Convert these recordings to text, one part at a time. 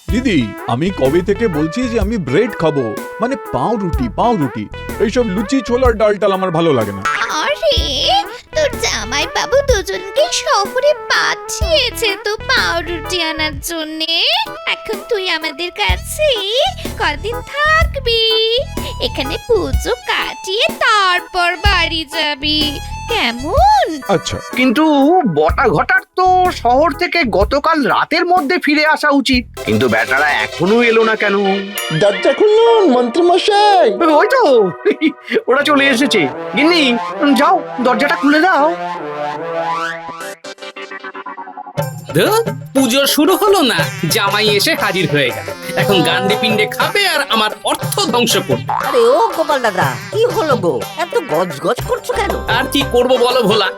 দিদি, আমি কবে থেকে বলছি যে আমি ব্রেড খাবো, মানে পাউরুটি। এইসব লুচি ছোলার ডাল আমার ভালো লাগে না। আরে তোর জামাই বাবু দুজনকে শহরে পাঠিয়েছে তো পাউরুটি আনার জন্যে। এখন তুই আমাদের কাছে কদিন থাকবি, এখানে পুজো কাটিয়ে তারপর বাড়ি যাবি, কেমন? আচ্ছা, কিন্তু বটা ঘটার তো শহর থেকে গতকাল রাতের মধ্যে ফিরে আসা উচিত, কিন্তু বেটারা এখনো এলো না কেন? দরজা খুলুন মন্ত্রী মশাই। ওই তো ওরা চলে এসেছে। গিন্নি, যাও দরজাটা খুলে দাও। পুজো শুরু হলো না, জামাই এসে হাজির হয়ে গেল। এখন গান্ডে পিণ্ডে খাবে আর আমার অর্থ ধ্বংস করবে। আরে ও গোপাল দাদা, কি হলো গো? এত গজগজ করছো কেন? আর কি করব বলো ভোলা,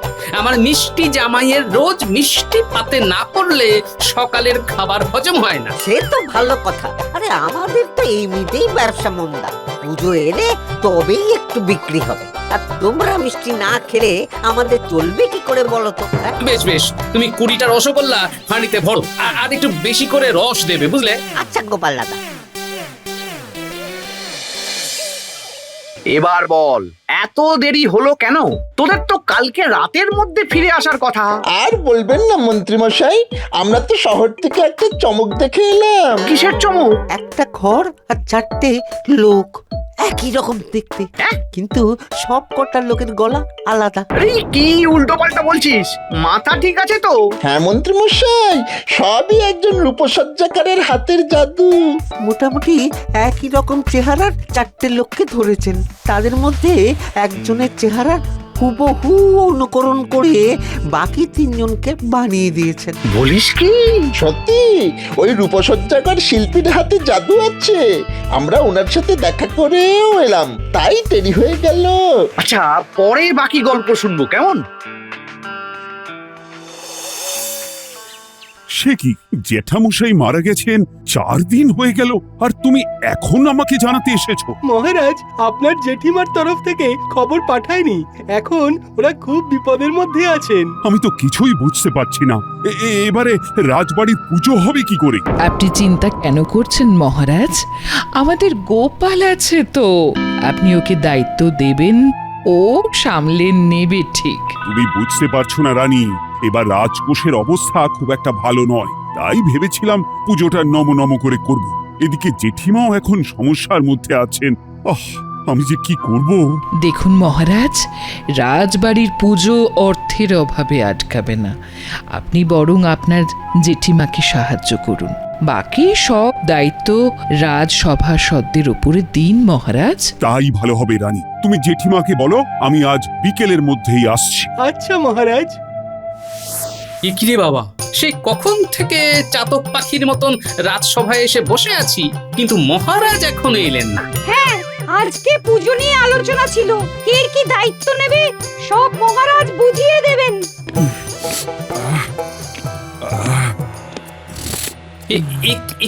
আমার মিষ্টি জামাইয়ের রোজ মিষ্টি পাতে না পড়লে সকালের খাবার হজম হয় না। সে তো ভালো কথা। আরে আমাদের তো এমনিতেই ব্যবসা মন্দা, পুজো এলে তবেই একটু বিক্রি হবে। আর তোমরা মিষ্টি না খেলে আমাদের চলবে কি করে বলো তো? হ্যাঁ? বেশ বেশ, তুমি 20টা রসগোল্লা হাঁড়িতে ভরো, আর একটু বেশি করে রস দেবে, বুঝলে? আচ্ছা গোপাল দাদা। এবার বল, এত দেরি হলো কেন? তোদের তো কালকে রাতের মধ্যে ফিরে আসার কথা। আর বলবেন না মন্ত্রী মশাই, আমরা তো শহর থেকে একটা চমক দেখে এলাম। কিসের চমক? একটা ঘর আর 4টে লোক, একই রকম দেখতে, কিন্তু সব কটা লোকের গলা আলাদা। আরে কি উল্টো পাল্টা বলছিস? মাথা ঠিক আছে তো? হ্যাঁ মন্ত্রী মশাই, সবই একজন রূপসজ্জাকারের হাতের জাদু। মোটামুটি একই রকম চেহারার 4টে লোককে ধরেছেন। তাদের মধ্যে একজনের চেহারা হুবহু অনুকরণ করে বাকি 3জনকে বানিয়ে দিয়েছেন। বলিস কি? সত্যি ওই রূপসজ্জাকার শিল্পীর হাতে জাদু আছে। আমরা ওনার সাথে দেখা করেও এলাম, তাই দেরি হয়ে গেল। আচ্ছা, পরে বাকি গল্প শুনবো, কেমন? সে কি, জেঠামশাই মারা গেছেন 4 দিন হয়ে গেল, আর তুমি এখন আমাকে জানাতে এসেছো? মহারাজ, আপনার জেঠিমার তরফ থেকে খবর পাঠায়নি। এখন ওরা খুব বিপদের মধ্যে আছেন। আমি তো কিছুই বুঝতে পারছি না। এবারে রাজবাড়ির পুজো হবে কি করে? আপনি চিন্তা কেন করছেন মহারাজ? আমাদের গোপাল আছে তো, আপনি ওকে দায়িত্ব দেবেন, ও সামলে নেবে ঠিক। তুমি বুঝতে পারছো না রানী, এবার রাজকোষের অবস্থা খুব একটা ভালো নয়, তাই ভেবেছিলাম পুজোটা নম করে করব। এদিকে জেঠিমাও এখন সমস্যার মধ্যে আছেন। আমি যে কি করব। দেখুন মহারাজ, রাজবাড়ির পুজো অর্থের অভাবে আটকাবে না। আপনি বরং আপনার জেঠিমাকে সাহায্য করুন, বাকি সব দায়িত্ব রাজসভাসদদের উপরে দিন মহারাজ। তাই ভালো হবে রানী, তুমি জেঠিমাকে বলো আমি আজ বিকেলের মধ্যেই আসছি। আচ্ছা মহারাজ। কি রে বাবা, সেই কখন থেকে চাতক পাখির মতন রাজসভায় এসে বসে আছি, কিন্তু মহারাজ এখনো এলেন না। হ্যাঁ, আজকে পুজো নিয়ে আলোচনা ছিল, কে কি দায়িত্ব নেবে সব মহারাজ বুঝিয়ে দেবেন।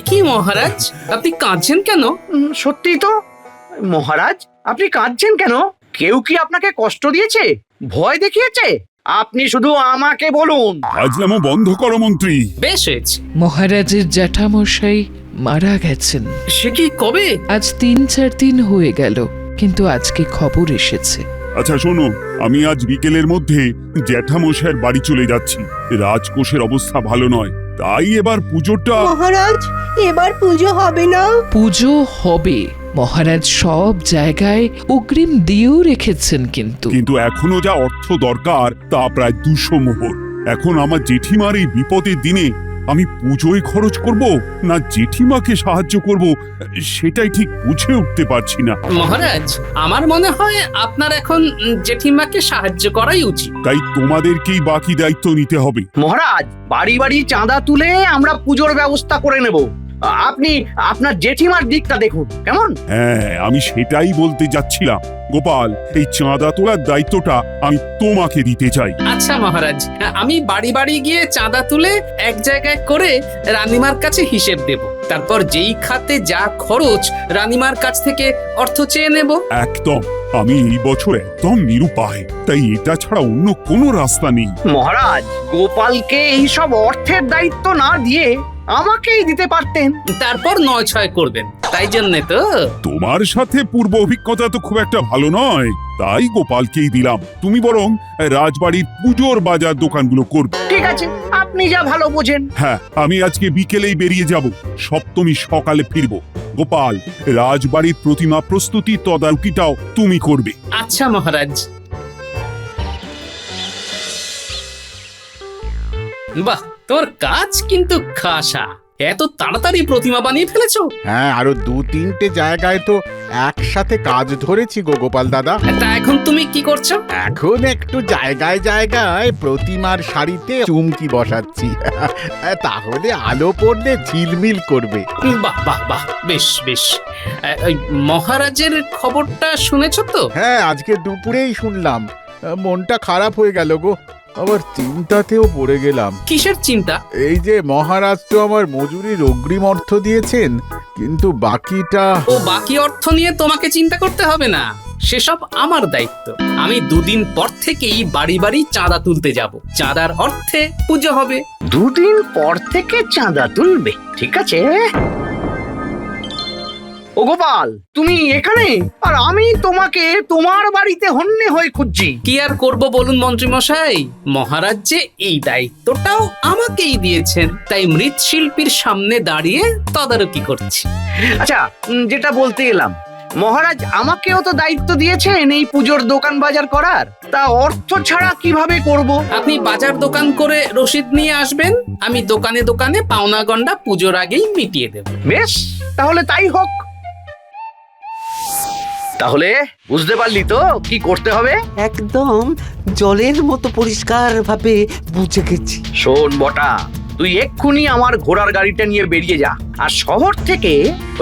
কি মহারাজ, আপনি কাঁদছেন কেন? সত্যি তো মহারাজ, আপনি কাঁদছেন কেন? কেউ কি আপনাকে কষ্ট দিয়েছে, ভয় দেখিয়েছে? আপনি শুধু আমাকে বলুন। আজলামো বন্ধ করো মন্ত্রী। বেশ হয়েছে। মহারাজের জ্যাঠামশাই মারা গেছেন। সে কি, কবে? আজ 3-4 দিন হয়ে গেল, কিন্তু আজকে খবর এসেছে। আচ্ছা শোনো, আমি আজ বিকেলের মধ্যে জ্যাঠামশাইয়ের বাড়ি চলে যাচ্ছি। রাজকোষের অবস্থা ভালো নয়, তাই এবার পুজোটা। মহারাজ, এবার পুজো হবে না? পুজো হবে, মহারাজ সব জায়গায় অগ্রিম দিয়েও রেখেছেন, কিন্তু এখনো যা অর্থ দরকার তা প্রায় 200 মোহর। এখন আমার জেঠিমার এই বিপদের দিনে আমি পুজোয় খরচ করব না জেঠিমাকে সাহায্য করব, সেটাই ঠিক বুঝে উঠতে পারছি না। মহারাজ, আমার মনে হয় আপনার এখন জেঠিমাকে সাহায্য করাই উচিত। তাই তোমাদেরকেই বাকি দায়িত্ব নিতে হবে। মহারাজ, বাড়ি বাড়ি চাঁদা তুলে আমরা পুজোর ব্যবস্থা করে নেব। আপনি আপনার জেঠিমার দিকটা দেখুন, কেমন? হ্যাঁ, আমি সেটাই বলতে যাচ্ছিলাম। গোপাল, এই চাঁদা তোলার দায়িত্বটা আমি তোমাকে দিতে চাই। আচ্ছা মহারাজ, আমি বাড়ি বাড়ি গিয়ে চাঁদা তুলে এক জায়গায় করে রানীমার কাছে হিসেব দেব, তারপর যেই খাতে যা খরচ রানীমার কাছ থেকে অর্থ চেয়ে নেব। একদম, আমি এই বছর একদম নিরুপায়, তাই এটা ছাড়া অন্য কোনো রাস্তা নেই। মহারাজ, গোপালকে এই সব অর্থের দায়িত্ব না দিয়ে আমাকেই দিতে পারতেন। তারপর ৯-৬ করবেন, তাই জন্যে তো। তোমার সাথে পূর্ব অভিজ্ঞতা তো খুব একটা ভালো নয়, তাই গোপালকেই দিলাম। তুমি বরং রাজবাড়ির পুজোর বাজার দোকানগুলো করবে। ঠিক আছে, আপনি যা ভালো বোঝেন। হ্যাঁ, আমি আজকে বিকেলেই বেরিয়ে যাব, সপ্তমী সকালে ফিরবো। গোপাল, রাজবাড়ির প্রতিমা প্রস্তুতি তদারকিটাও তুমি করবে। আচ্ছা মহারাজ। বাহ, তোর কাজ কিন্তু খাসা। এত তাড়াতাড়ি প্রতিমা বানিয়ে ফেলেছো? হ্যাঁ, আরো 2-3টে জায়গায় তো একসাথে কাজ ধরেছি গো গোপাল দাদা। তা এখন তুমি কি করছো? এখন একটু জায়গায় জায়গায় প্রতিমার সারিতে চুমকি বসাচ্ছি। তাহলে আলো পড়লে ঝিলমিল করবে। বাহ বাহ বাহ, বেশ বেশ। ওই মহারাজের খবরটা শুনেছো তো? হ্যাঁ, আজকে দুপুরেই শুনলাম। মনটা খারাপ হয়ে গেল গো, আবার চিন্তাতেও পড়ে গেলাম। কিসের চিন্তা? এই যে মহারাজ তো আমার মজুরির অগ্রিম অর্থ দিয়েছেন, কিন্তু বাকিটা। ও, বাকি অর্থ নিয়ে তোমাকে চিন্তা করতে হবে না, সেসব আমার দায়িত্ব। আমি 2 দিন পর থেকেই বাড়ি বাড়ি চাঁদা তুলতে যাব। চাঁদার অর্থে পুজো হবে। 2 দিন পর থেকে চাঁদা তুলবে? ঠিক আছে। ও গোপাল, তুমি এখানে, আর আমি তোমাকে তোমার বাড়িতে হন্যে হয়ে খুঁজছি। কি আর করব বলুন মন্ত্রী মশাই, মহারাজ যে এই দায়িত্বটাও আমাকেই দিয়েছেন, তাই মৃৎশিল্পীর সামনে দাঁড়িয়ে তদারকি করছি। আচ্ছা, যেটা বলতে গেলাম, মহারাজ আমাকেও তো দায়িত্ব দিয়েছেন এই পুজোর দোকান বাজার করার। তা অর্থ ছাড়া কিভাবে করব? আপনি বাজার দোকান করে রসিদ নিয়ে আসবেন, আমি দোকানে দোকানে পাওনা গন্ডা পুজোর আগেই মিটিয়ে দেব। বেশ, তাহলে তাই হোক। তাহলে বুঝতে পারলি তো কি করতে হবে? একদম জলের মতো পরিষ্কার ভাবে বুঝে গেছি। শোন বটা, তুই এক্ষুনি আমার ঘোড়ার গাড়িটা নিয়ে বেরিয়ে যা, আর শহর থেকে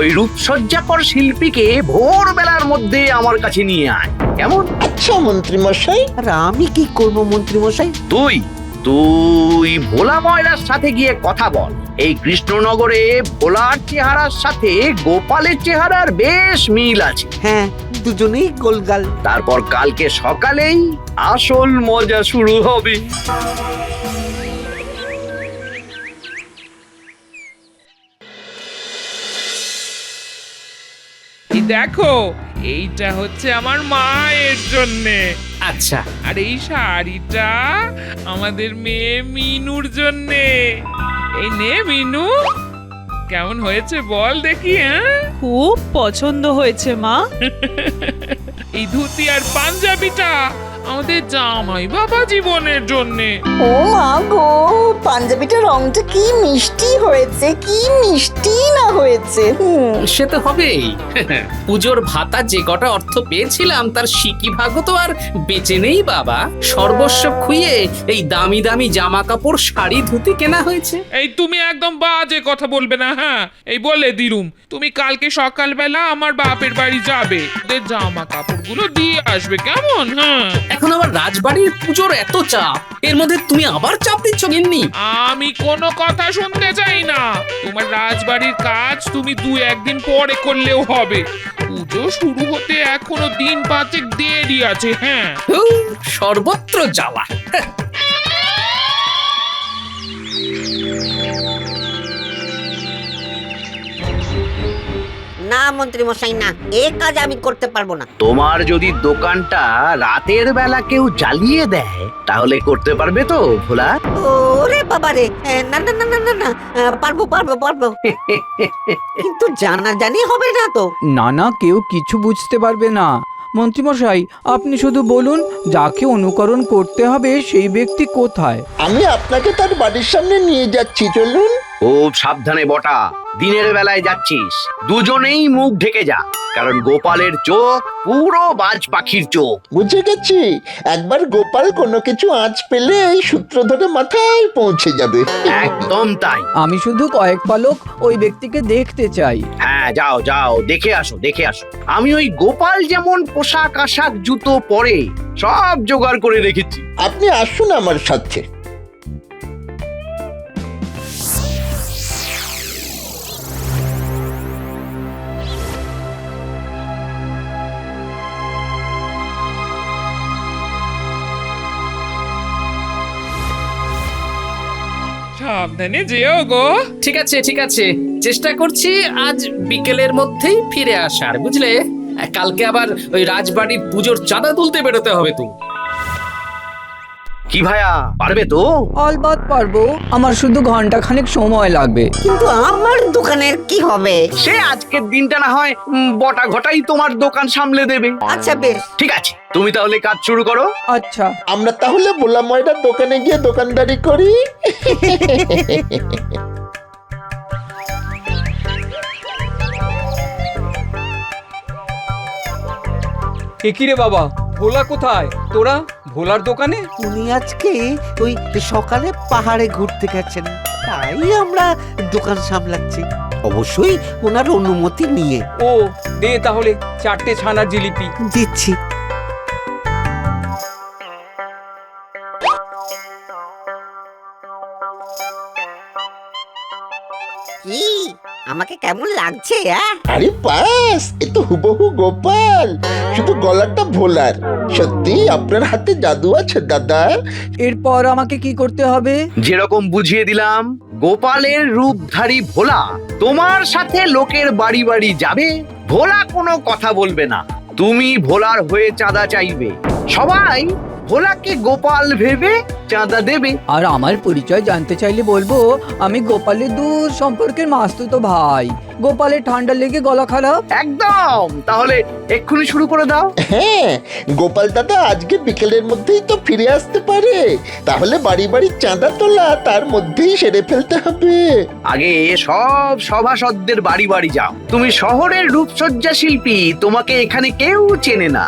ওই রূপসজ্জাকর শিল্পীকে ভোরবেলার মধ্যে আমার কাছে নিয়ে আয়, কেমন? আচ্ছা মন্ত্রী মশাই। আর আমি কি করব মন্ত্রী মশাই? তুই ভোলা ময়রার সাথে গিয়ে কথা বল। এই কৃষ্ণনগরে ভোলার চেহারার সাথে গোপালের চেহারার বেশ মিল আছে। হ্যাঁ, দুজনেই গোলগাল। তারপর কালকে সকালেই আসল মজা শুরু হবে। দেখো, এইটা হচ্ছে আমার মায়ের জন্যে। আচ্ছা, আর এই শাড়িটা আমাদের মেয়ে মিনুর জন্যে। এই নে মিনু, কেমন হয়েছে বল দেখি? হ্যাঁ, খুব পছন্দ হয়েছে মা। এই ধুতি আর পাঞ্জাবিটা আমাদের জামাই বাবা জীবনের জন্যে। ও মা গো, পাঞ্জাবিটার রংটা কি মিষ্টি হয়েছে, কি মিষ্টি না হয়েছে। সে তো হবেই। পুজোর ভাতা যে কটা অর্থ পেয়েছিলাম তার সিকি ভাগও তো আর বেঁচে নেই বাবা। সর্বস্ব খুইয়ে এই দামি দামি জামা কাপড়, শাড়ি, ধুতি কেনা হয়েছে। এই তুমি একদম বাজে কথা বলবে না। হ্যাঁ, এই বলে দিলুম, তুমি কালকে সকালবেলা আমার বাপের বাড়ি যাবে, ওদের জামা কাপড়গুলো দিয়ে আসবে, কেমন? হ্যাঁ, এখন আবার রাজবাড়ির পুজোর এত চাপ, এর মধ্যে তুমি আবার চাপ দিচ্ছ গিন্নি। আমি কোনো কথা শুনতে চাই না। তোমার রাজবাড়ির কাজ তুমি 2-1 দিন পরে করলেও হবে। পুজো শুরু হতে এখনো দিন 5 দেরি আছে। হ্যাঁ, সর্বত্র জ্বালা। না মন্ত্রী মশাই, না, এ কাজ আমি করতে পারবো না। তোমার যদি দোকানটা রাতের বেলা কেউ জ্বালিয়ে দেয় তাহলে করতে পারবে তো ভোলা? ওরে বাবা রে, না না না না না না, পারবো পারবো পারবো। কিন্তু জানাজানি হবে না তো? না না, কেউ কিছু বুঝতে পারবে না। মন্ত্রীমশাই, আপনি শুধু বলুন যাকে অনুকরণ করতে হবে সেই ব্যক্তি কোথায়। আমি আপনাকে তার বাড়ির সামনে নিয়ে যাচ্ছি, চলুন। খুব সাবধানে বটা, দিনের বেলায় যাচ্ছিস, দুজনেই মুখ ঢেকে যা, কারণ গোপালের চোখ পুরো বাজ পাখির চোখ। বুঝে গেছি, একবার গোপাল কোনো কিছু আঁচ পেলে এই সূত্র ধরে মাথায় পৌঁছে যাবে। একদম তাই। আমি শুধু কয়েক পলক ওই ব্যক্তিকে দেখতে চাই। হ্যাঁ, যাও যাও, দেখে আসো দেখে আসো। আমি ওই গোপাল যেমন পোশাক আশাক জুতো পরে সব জোগাড় করে রেখেছি। আপনি আসুন আমার সাথে। সাপ সাবধানে যেও গো। ঠিক আছে ঠিক আছে, চেষ্টা করছি আজ বিকেলের মধ্যেই ফিরে আসার, বুঝলে? কালকে আবার ওই রাজবাড়ির পুজোর চাঁদা তুলতে বেরোতে হবে তো। কি ভাইয়া, পারবে তো? অলবাত পারবো, আমার শুধু ঘন্টা খানেক সময় লাগবে। কিন্তু আমার দোকানের কি হবে? সে আজকের দিনটা না হয় বটা ঘটাই তোমার দোকান সামলে দেবে। আচ্ছা বেশ। ঠিক আছে, তুমি তাহলে কাজ শুরু করো। আচ্ছা, আমরা তাহলে ভোলা ময়রার দোকানে গিয়ে দোকানদারি করি। একি রে বাবা, ভোলা কোথায়? তোরা ভোলার দোকানে? উনি আজকে ওই সকালে পাহাড়ে ঘুরতে গেছেন, তাই আমরা দোকান সামলাচ্ছি, অবশ্যই ওনার অনুমতি নিয়ে। ও দে তাহলে 4টে ছানার জিলিপি। দিচ্ছি। কি আমাকে কেমন লাগছে? আরে পাস, এ তো হুবহু গোপাল, শুধু গলাটা ভোলার। সত্যি আপনার হাতে জাদু আছে দাদা। এরপর আমাকে কি করতে হবে? যেরকম বুঝিয়ে দিলাম, গোপালের রূপধারী ভোলা তোমার সাথে লোকের বাড়ি বাড়ি যাবে। ভোলা কোনো কথা বলবে না, তুমি ভোলার হয়ে চাঁদা চাইবে। সবাই ভোলাকে গোপাল ভেবে চাঁদা দেবে। আর আমার পরিচয় জানতে চাইলে বলবো আমি গোপালের দূর সম্পর্কের মাস্তুতো ভাই। গোপালের ঠান্ডা লেগে গলা খারাপ। একদম, তাহলে এক্ষুনি শুরু করে দাও। হ্যাঁ, গোপাল দাদা আজকে বিকেলের মধ্যেই তো ফিরে আসতে পারে, তাহলে বাড়ি বাড়ি চাঁদা তোলা তার মধ্যেই সেরে ফেলতে হবে। আগে সব সভাসদদের বাড়ি বাড়ি যাও। তুমি শহরের রূপসজ্জা শিল্পী, তোমাকে এখানে কেউ চেনে না,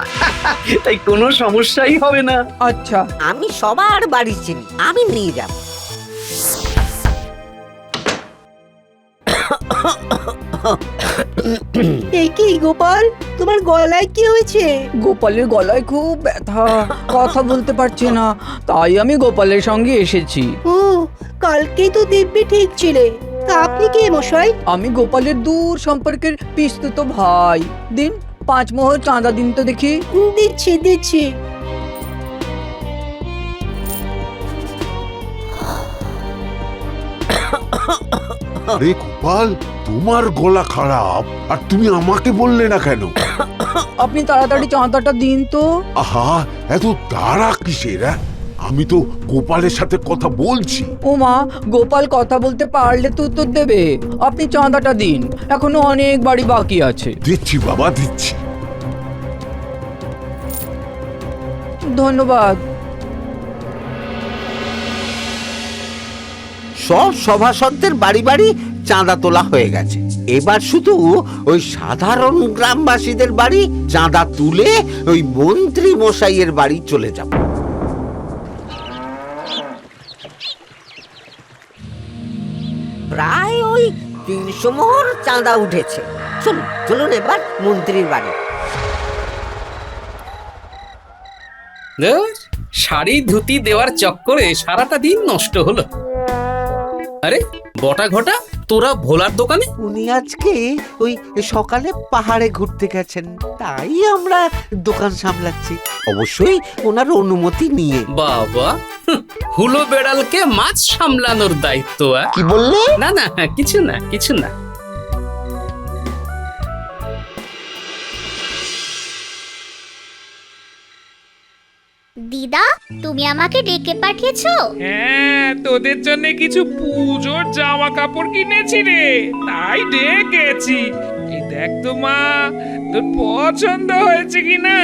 তাই কোনো সমস্যাই হবে না। আচ্ছা, আমি সবার বাড়ি চিনি, আমি নিয়ে যাব। এই কি গোপাল, তোমার গলায় কি হয়েছে? গোপালের গলায় খুব ব্যথা, কথা বলতে পারছে না, তাই আমি গোপালের সঙ্গে এসেছি। ও, কালকেই তো দিব্যি ঠিক ছিলে। তা আপনি কে মশাই? আমি গোপালের দূর সম্পর্কের পিস্তুতো ভাই। দিন 5 মোহর চাঁদা দিন তো দেখি। দিচ্ছি দিচ্ছি। আরে গোপাল, তোমার গলা খারাপ আর তুমি আমাকে বললে না কেন? আপনি তাড়াতাড়ি চাঁদাটা দিন তো। আহা, এত তাড়া কিসের? আমি তো গোপালের সাথে কথা বলছি। ও মা, গোপাল কথা বলতে পারলে তো উত্তর দেবে। আপনি চাঁদাটা দিন, এখনো অনেক বাড়ি বাকি আছে। দিচ্ছি বাবা, দিচ্ছি। ধন্যবাদ। সব সভাসদদের বাড়ি বাড়ি চাঁদা তোলা হয়ে গেছে, এবার শুধু ওই সাধারণ গ্রামবাসীদের বাড়ি চাঁদা তুলে ওই মন্ত্রী মশাইয়ের বাড়ি চলে যাব। প্রায় ওই 300 মোহর চাঁদা উঠেছে। চলুন চলুন এবার মন্ত্রীর বাড়ি। ধুর, শাড়ি ধুতি দেওয়ার চক্করে সারাটা দিন নষ্ট হলো। আরে বটা ঘটা, তোরা ভোলার দোকানে? উনি আজকে ওই সকালে পাহাড়ে ঘুরতে গেছেন, তাই আমরা দোকান সামলাচ্ছি, অবশ্যই ওনার অনুমতি নিয়ে। বাবা, হুলো বেড়ালকে মাছ সামলানোর দায়িত্ব। কি বললে? না না, কিছু না কিছু না। দিদা, তুমি আমাকে ডেকে পাঠিয়েছো? হ্যাঁ, তোদের জন্য কিছু পুজোর জামা কাপড় কিনেছি রে, তাই ডেকেছি। এই দেখ তো মা, তোর পছন্দ হয়েছে কিনা?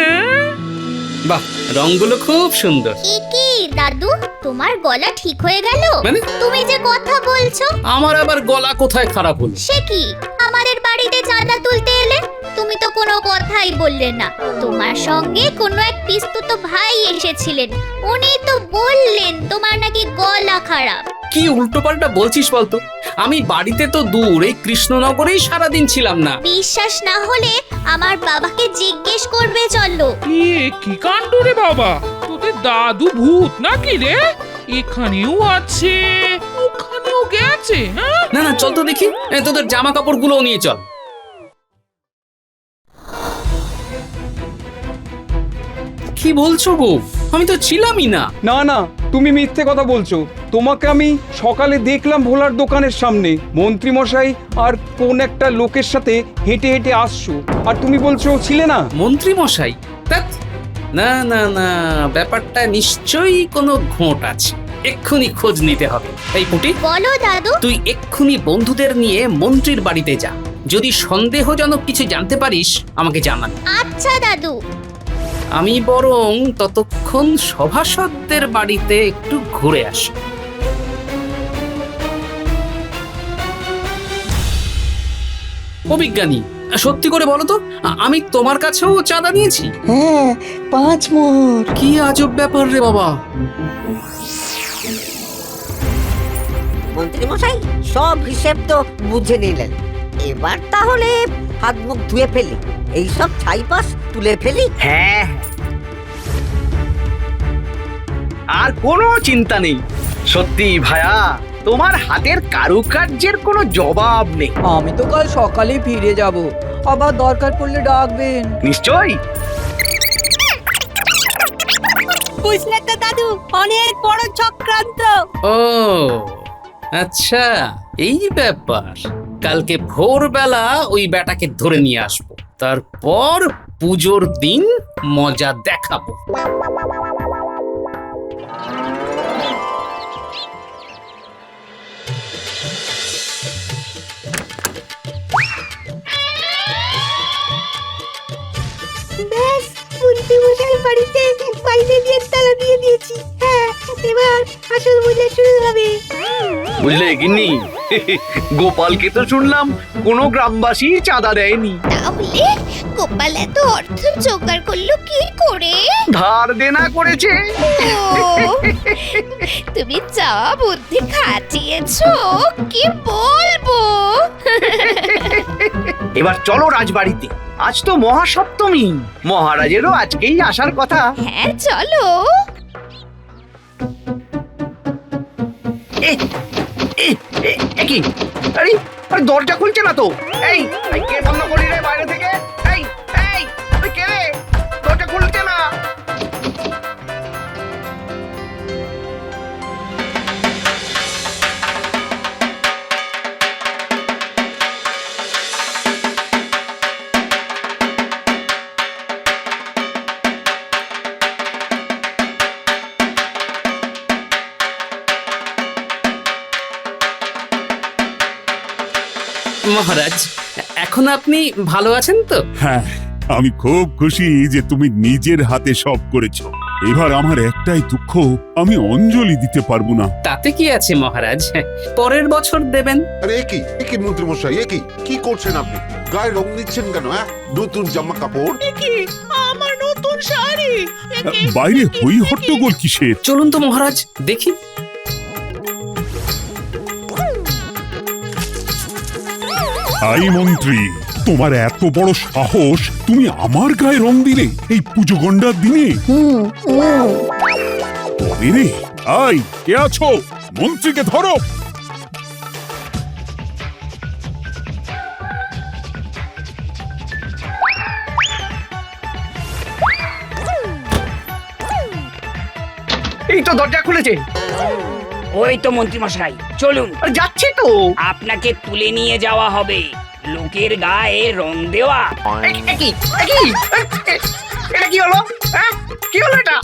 বাহ, রংগুলো খুব সুন্দর। কি দাদু, তোমার গলা ঠিক হয়ে গেল? মানে? তুমি যে কথা বলছো। আমার আবার গলা কোথায় খারাপ হলো? সে কি, আমাদের বাড়িতে চাঁদা তুলতে এলে তুমি তো কোনো কথাই বললে না। তোমার সঙ্গে কোনো এক পিস্তুতো ভাই এসেছিলেন, উনি তো বললেন তোমার নাকি গলা খারাপ। কি উল্টোপাল্টা বলছিস বলতো? আমি বাড়িতে তো দূর, এই কৃষ্ণনগরেই সারাদিন ছিলাম না। বিশ্বাস না হলে আমার বাবাকে জিজ্ঞেস করবে, চলো। কি কাণ্ড রে বাবা, তোদের দাদু ভূত নাকি রে? এখানেও আছে, ওখানেও গেছে। হ্যাঁ, না না, চল তো দেখি। তোদের জামা কাপড় গুলো নিয়ে চল। কি বলছো গো? আমি তো ছিলামই না। না না, তুমি মিথ্যে কথা বলছো। তোমাকে আমি সকালে দেখলাম ভোলার দোকানের সামনে মন্ত্রী মশাই আর কোন একটা লোকের সাথে হেঁটে হেঁটে আসছো, আর তুমি বলছো ছিলে না। মন্ত্রী মশাই? ধ্যাৎ, না না না, ব্যাপারটা নিশ্চয়ই কোনো ঘোট আছে। এক্ষুনি খোঁজ নিতে হবে। এই পুটি, বলো দাদু। তুই এক্ষুনি বন্ধুদের নিয়ে মন্ত্রীর বাড়িতে যা। যদি সন্দেহজনক কিছু জানতে পারিস আমাকে জানান। আচ্ছা দাদু। আমি বরং ততক্ষণ সভাসদদের বাড়িতে একটু ঘুরে আসি। অভিজ্ঞানী, সত্যি করে বলো তো, আমি তোমার কাছেও চাঁদা নিয়েছি? হ্যাঁ, 5 মোহর। কি আজব ব্যাপার রে বাবা। মন্ত্রী মশাই সব হিসেব তো বুঝে নিলেন, এবার তাহলে হাত মুখ ধুয়ে ফেলি, এইসব ছাইপাশ তুলে ফেলি। হ্যাঁ, আর কোনো চিন্তা নেই। সত্যি ভায়া, তোমার হাতের কারুকার্যের কোনো জবাব নেই। আমি তো কাল সকালে ফিরে যাব, আবার দরকার পড়লে ডাকবেন। নিশ্চয়ই। বুঝলে তো দাদু, অনেক বড় চক্রান্ত। ও আচ্ছা, এই ব্যাপার। কালকে ভোরবেলা ওই ব্যাটাকে ধরে নিয়ে আসবো, তারপর পুজোর দিন মজা দেখাবো। ব্যাস, মন্ত্রী মশাই বাড়িতে বাইরে দিয়ে তালা দিয়ে দিয়েছি। হ্যাঁ, এবার আসল মজা শুরু হবে। বুঝলে গিন্নি, গোপালকে তো শুনলাম কোনো গ্রামবাসী চাঁদা দেয়নি। তাহলে গোপাল এত অর্থ জোগাড় করলো কি করে? ধার দেনা করেছে। ও, তুমি যা বুদ্ধি খাটিয়েছো কি বলবো। এবার চলো রাজবাড়িতে, আজ তো মহাসপ্তমী, মহারাজেরও আজকেই আসার কথা। হ্যাঁ চলো। কি আরে, দরজা খুলছে না তো। এই কে বন্ধ করি রে বাইরে থেকে? এই এই কে রে? দরজা খুলছে না। মহারাজ, এখন আপনি ভালো আছেন তো? হ্যাঁ, আমি খুব খুশি যে তুমি নিজের হাতে সব করেছো। এবার আমার একটাই দুঃখ, আমি অঞ্জলি দিতে পারবো না। তাতে কি আছে মহারাজ, পরের বছর দেবেন। আরে কি মন্ত্রী মশাই, কি করছেন আপনি? গায়ে রং দিচ্ছেন কেন? নতুন জামা কাপড়। আমার নতুন শাড়ি। বাইরে হই হট্টগোল কিসের? চলুন তো মহারাজ, দেখি। আই মন্ত্রী, তোমার এত বড় সাহস, তুমি আমার গায়ে রং দিলে এই পুজো গন্ডার দিনে? তবে রে, আই কে আছো? মন্ত্রীকে ধরো। এই তো দরজা খুলেছে। ওই তো মন্ত্রী মশাই, চলুন। যাচ্ছি তো। আপনাকে তুলে নিয়ে যাওয়া হবে, লোকের গায়ে রং দেওয়া। এটা কি হলো? কি হলো এটা?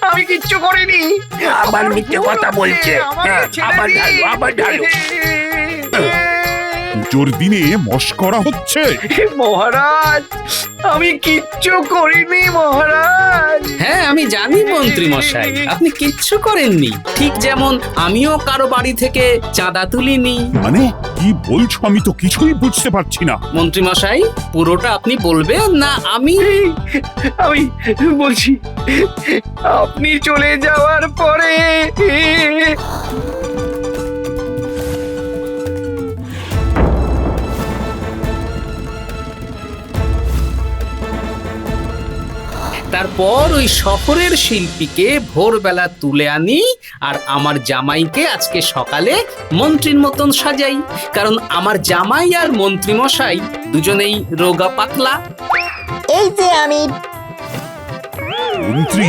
আমি কিচ্ছু করিনি। আবার মিথ্যে কথা বলছে। আবার ঢালো। পুজোর দিনে মস্করা হচ্ছে। মহারাজ, আমি কিচ্ছু করিনি মহারাজ। হ্যাঁ, আমি জানি মন্ত্রী মশাই, আপনি কিচ্ছু করেননি। ঠিক যেমন আমিও কারো বাড়ি থেকে চাঁদা তুলিনি। মানে কি বলছো? আমি তো কিছুই বুঝতে পারছি না। মন্ত্রী মশাই, পুরোটা আপনি বলবেন না আমি বলছি। আপনি চলে যাওয়ার পরে তারপর ওই শহরের শিল্পীকে ভোরবেলা তুলে আনি, আর আমার জামাইকে আজকে সকালে মন্ত্রীর মতন সাজাই। কারণ আমার জামাই আর মন্ত্রী মশাই দুজনেই রোগা পাতলা। এই যে আমি মন্ত্রী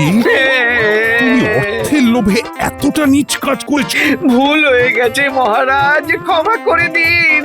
তুমি অর্থের লোভে এতটা নীচ কাজ করেছো? ভুল হয়ে গেছে মহারাজ, ক্ষমা করে দিন,